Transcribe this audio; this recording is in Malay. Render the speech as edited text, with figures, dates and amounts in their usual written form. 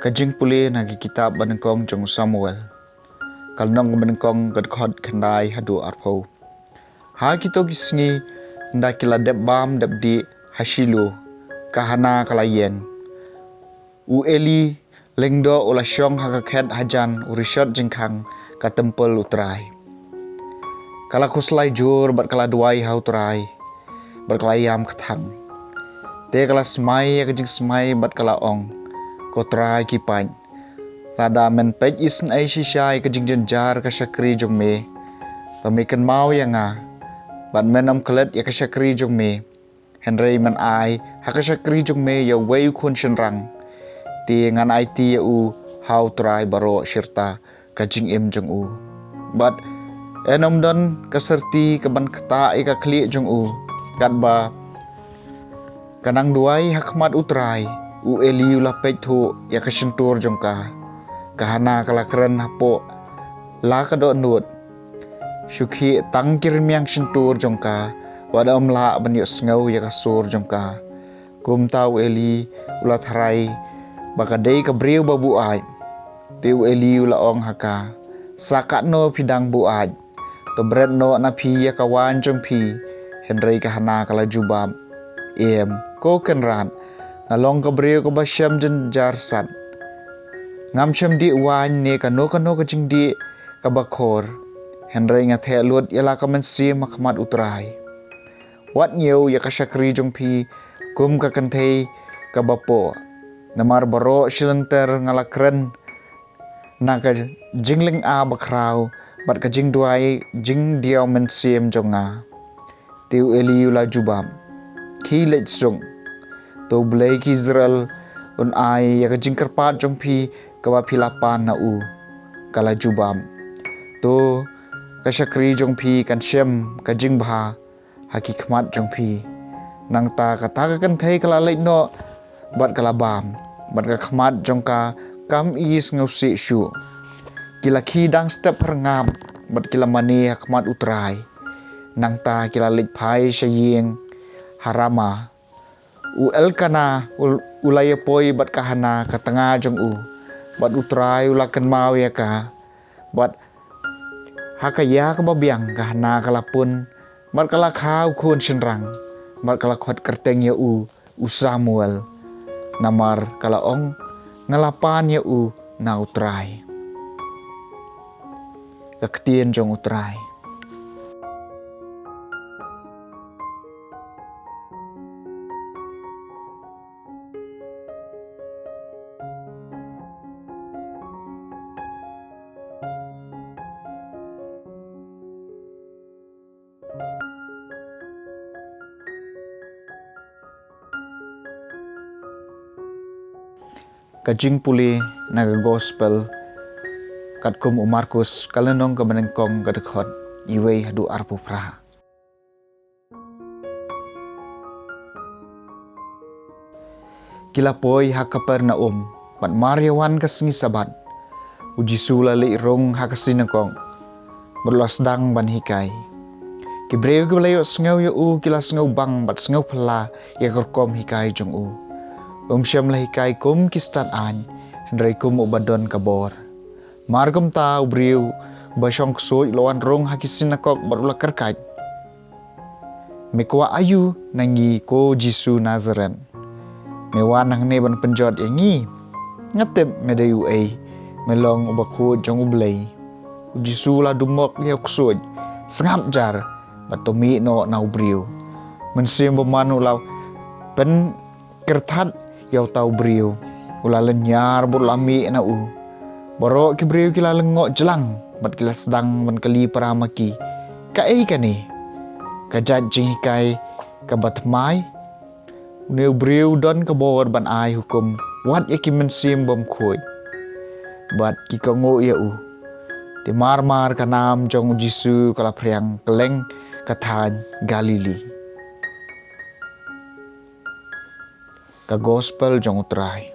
Kajing puli nagi kitab banengkong jong Samuel. Kalnong banengkong gadkhod khandai hadu arpo. Ha kito gisngi nda kila deb bam deb di hasilu kahana kalayen. U Eli lengdo ula syong hakakhet hajan urishot jengkang ka tempel utrai. Kala kuslai jur bat kala duai hau utrai. Bat kala yam kathang. Te kala semai ya kajing semai bat kala ong. Kotrai kipan. Lada men pej isen ai shisai kajing jenjar ka syakri jong me. Pamikan mau ya nga. Bat men om kelet ya ka syakri jong me. Henry men ai ha ka syakri jong me ya wei kun shenrang. Ti ngan ai ti ya u hau trai baro syirta kajing im jong u. Bat enom don kaserti kaban kata ika kli jong u. Kat ba kanang duai hakmat utrai. U Eli ulah pej thu ya kasentur jong ka. Kahana kala keren hapo la kado nut. Syukhi tang kirmiang sentur jong ka. Wada om la banyo sngau ya kasur jong ka. Kum tau Eli ulah tharai bakadei kabriu babu ai. Tiu Eli ulah ong haka. Sakat no pidang bu ai. To bret no na pi ya kawan jong pi. Henry kahana kala jubab. Ko kenrat. Nalong kabriu ko basyam jenjar sat. Ngam syam di wan ne kano kajing di kabakor. Henry ngathe lut yala kamensi makmat utrai. Wat nyeu ya kasyakri jong pi kum kakantei kabapo. Namar baro silenter ngalakren na ka jingling a bakrau bat ka jing duai jing diaw mensiem jonga. Tiu Eli ula jubam. Ki lech jong. To blai ki Israel un ai ya ka jing kerpat jong pi kawa pilapan na u. Kala jubam. To kasyakri jong pi kan syem ka jing bha hakikmat jong pi. Nang ta kata ka kan thei kala lech no bat kala bam. Bat ka khmat jong ka kam is ngausi syu. Kila ki dang step perngam bat kila mani hakmat utrai. Nang ta kila lech pai syaying harama. U Elkana ulaya poi bat kahana ka tengah jong u. Bat utrai ulakan mau ya ka. Bat hakaya ka babiang kahana kalapun. Bat kala kau kun shenrang. Bat kala khot kerteng ya u Samuel. Namar kala ong ngalapan ya u na utrai. Kaketien jong utrai. Kajing puli naga gospel kat kum Markus kalenong ka menengkong kadekot iwei hadu arpu praha. Kila poi hakaper na pat Mariawan kasengi sabat. Uji sula li rong hakasinengkong berluas dang ban hikai. Kibreu kiblayo sengau ya u kila sengau bang bat sengau pela ya kerkom hikai jong u. Syam lah hikai kum kistan an hendrai kum ubadon kabor. Margum ta ubriu basyong ksoi lawan rong hakisinakok berula kerkai. Mekwa ayu nangi ko Jisu Nazaren. Mewan nang ne ban penjot yangi. Ngatep medayu ai melong ubakho jong ublei. Jisu la dumok ya ksoi sengap jar batomi no na ubriu. Mensim bemanu law pen kertat yau tau briu ula lenyar bur lami na u baro ki briu kila lengok jelang bat kila sedang ban kali paramaki ka ei kani ka jajing hikai ka batmai ne briu don ka bor ban ai hukum wat yaki mensim bom khoi bat ki kongo ya u ti mar ka nam jong Jisu kala priang keleng kathan Galili. Ka gospel jong utrai.